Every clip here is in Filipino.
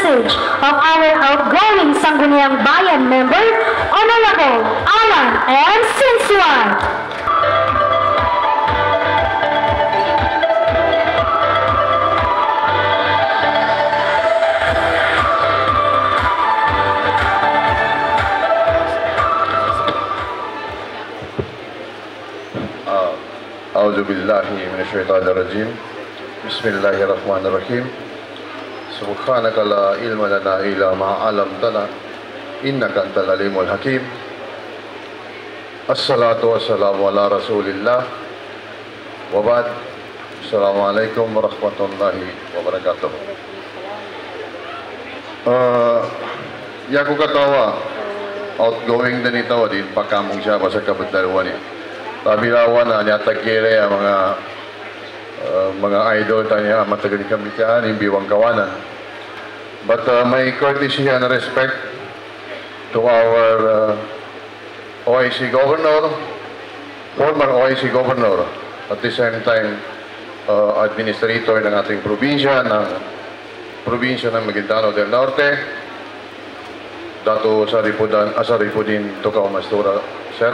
message of our outgoing Sangguniang Bayan member, Honorable Alan M. Sinsuan. أعوذ بالله من الشيطان الرجيم بسم الله الرحمن الرحيم سبحانك لا علم لنا إلا ما علمتنا إنك أنت العليم الحكيم الصلاة والسلام على رسول الله وبعد السلام عليكم ورحمة الله وبركاته. Ya ko katawa outgoing din ito din pakamong siya sa kabutaluan niya. Tabilawan na niya tagkire ang mga idol tanya matagal kami kaya biwang kawanan. But may courtesy and respect to our OIC governor, former OIC governor, at the same time administrator ng ating probinsya ng Maguindanao del Norte, Dato Saripudin Tukaw Mastura, sir.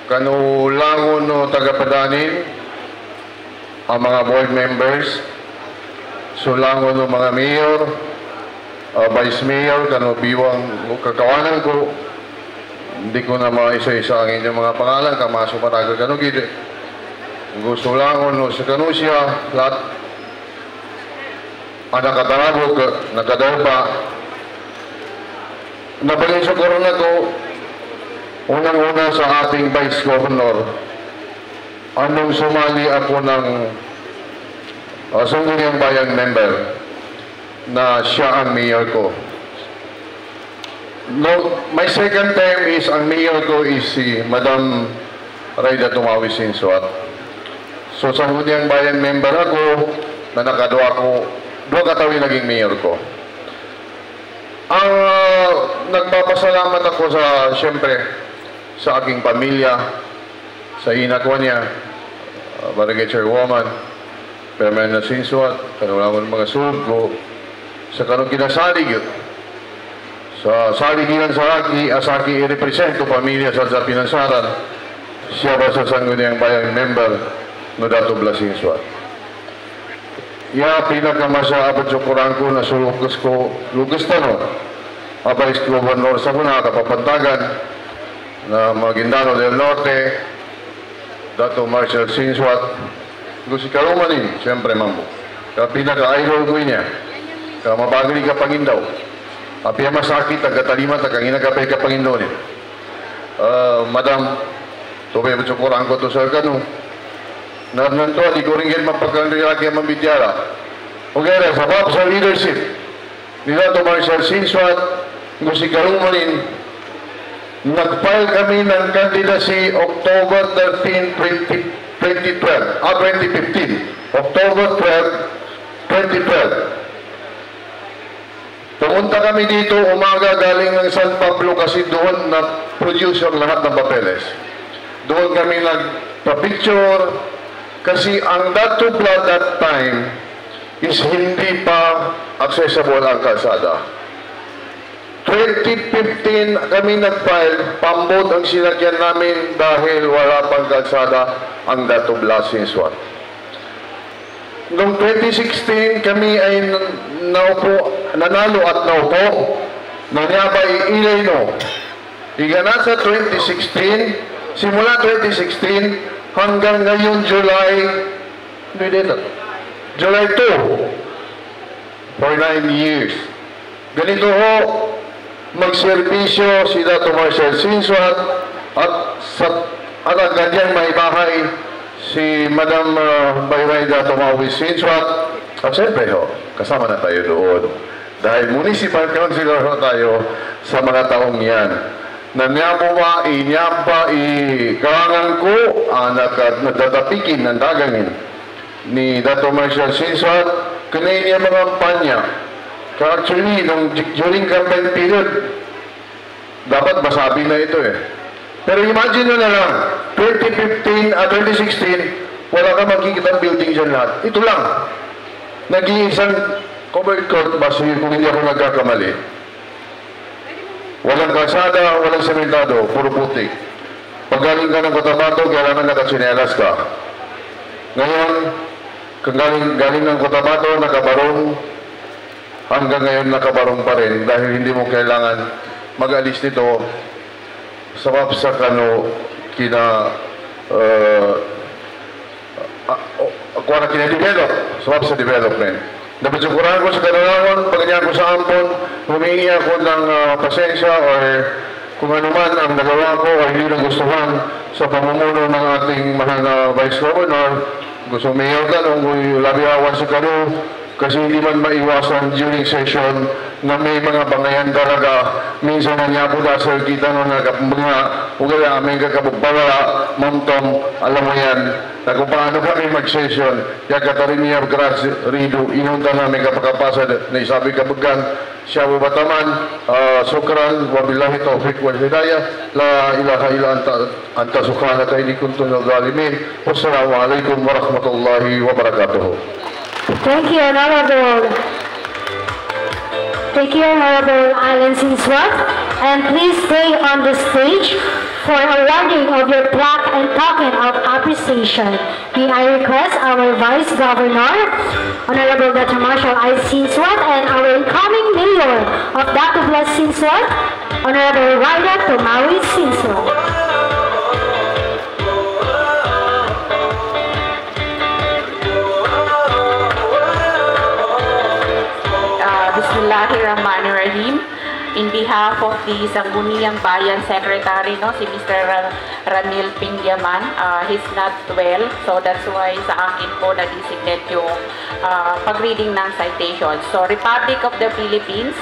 Kanulangon no tagapadanin ang mga board members, sulangon no mga mayor, vice mayor, kanubiwang kakawanan ko, hindi ko na maisa-isa ang inyong mga pangalan, kamaso matagal kanugid. Gusto langon no sa kanusya, lahat ang nakatarabog, nakadalpa, nabalin sa korona ko, unang-una sa ating Vice Governor, anong sumali ako ng Sangguniang Bayan member na siya ang mayor ko. No, my second term is, ang mayor ko is si Madam Rayda Tumawi Sinsuat. So Sangguniang Bayan member ako, na nakadua ko, 2 katawi naging mayor ko. Ang nagpapasalamat ako sa, siyempre, sa aking pamilya, sa ina ko niya, Barangay Chairwoman, Permanent Sinsuat, kanulangon mga suod ko, sa kanong kinasalig, sa saliginan sa Asaki i-represent ko pamilya sa Pinansaran, siya ba sa Sangguniang Bayan member no Dato Blas Sinsuat. Pinakamasa abot sa kurang ko na sulukas ko, lugas tanong, Vice Governor sa kuna, kapapantagan, na Maguindanao del Norte, Dato Marshall Sinsuat, gusto si Karumanin, siyempre mambo. Pinaka-idol ko niya, mabagli ka Pangindaw. Apia masakit, taga-talima, taga-ina kapay ka Pangindaw niya. Madam, tubay mo tsukurang ko to sa kanu. Nanto, di ko rin yan mapagkandiraki ang mabidyara. Okay, sabab sa leadership ni Dato Marshall Sinsuat, gusto si Karumanin, nag-file kami ng candidacy October 13, 2015. October 12, 2012. Pumunta kami dito umaga galing ng San Pablo kasi doon na-produce ang lahat ng papeles. Doon kami nagpa-picture kasi ang Dato Blood that time is hindi pa accessible ang kalsada. 2015 kami nag-file, pambot ang sinagyan namin dahil wala pang kalsada ang Dato Blas Sinsuat. Noong 2016 kami ay nanalo at naupo, nanyabay Ilayno. Higana sa 2016, simula 2016 hanggang ngayon July 2, for 9 years. Ganito ho, magserbisyo si Dato Marshall Sinsuat at ang kanyang may bahay si Madam Bayrayda Tumawi Sinsuat at siyempre ho, kasama na tayo doon dahil municipal councilor ho tayo sa mga taong yan. Nanyamuma, inyampa, ikarangan ko nadadapikin ng dagangin ni Dato Marshall Sinsuat kanay niya mga panya. Actually, during campaign period, dapat masabi na ito eh. Pero imagine nyo na lang, 2016, wala ka makikita building dyan lahat. Ito lang. Nag-iisang Covered court, basta kung hindi ako nagkakamali. Walang kalsada, walang sementado, puro putik. Pag galing ka ng Cotabato, kailangan nakatsinelas ka. Ngayon, kung galing ng Cotabato, nakabarong, hanggang ngayon nakabarong pa rin dahil hindi mo kailangan mag-alis nito sa kano kina-develop, sa development. Napatsukuran ko sa kanalawan, pagganyan ko sa ampon, humingi ako ng pasensya or kung ano man ang nagawa ko o hindi nagustuhan sa pamumuno ng ating mahal na Vice Governor. Gusto mayor ka nung labihawan sa kano kasi hindi man maiwasan during session na may mga bangayan talaga. Minsan na niya po sa kita nung mga ugala aming kakabugpawala, mamtong, alam mo yan, na kung paano kami mag-session, kaya katarin niya grads rido, inunta namin kapakapasad na isabi kabagan, siya bubataman, sukran, wabillahi taufiq wal hidayah, la ilaha illa anta subhanaka inni kuntu minadh dhalimin. Wassalamualaikum warahmatullahi wabarakatuh. Thank you, Honorable. Thank you, Honorable Alan Sinswat. And please stay on the stage for awarding of your plaque and token of appreciation. May I request our Vice Governor, Honorable Dr. Marshall I. Sinswat, and our incoming Mayor of Dr. Blas Sinswat, Honorable Raida Tomawi Sinswat. Bismillahirrahmanirrahim. In behalf of the Sangguniang Bayan Secretary, no, si Mr. Ranil Pingyaman, he's not well, so that's why sa akin po na-designate yung pag-reading ng citation. So, Republic of the Philippines,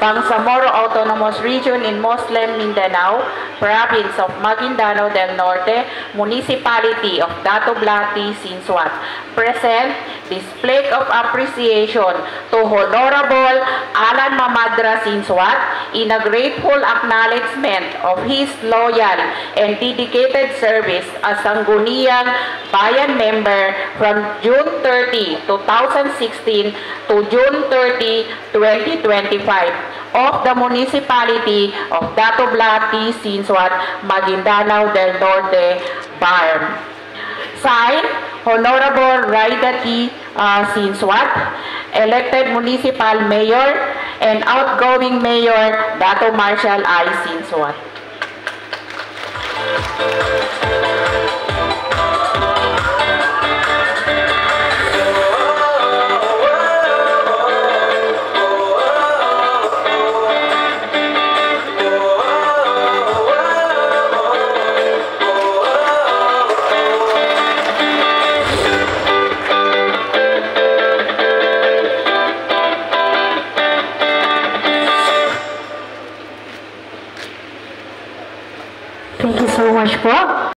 Bangsamoro Autonomous Region in Muslim Mindanao, Province of Maguindanao del Norte, Municipality of Dato Blati, Sinswat. Present this plaque of appreciation to Honorable Alan Mamadra Sinswat in a grateful acknowledgement of his loyal and dedicated service as Sangguniang Bayan member from June 30, 2016 to June 30, 2025 of the Municipality of Dato Blati, Sinswat, Maguindanao del Norte, BARM. Signed, Honorable Raida T. Sinswat, elected Municipal Mayor and outgoing Mayor Dato Marshall I. Sinswat. Thank you so much po.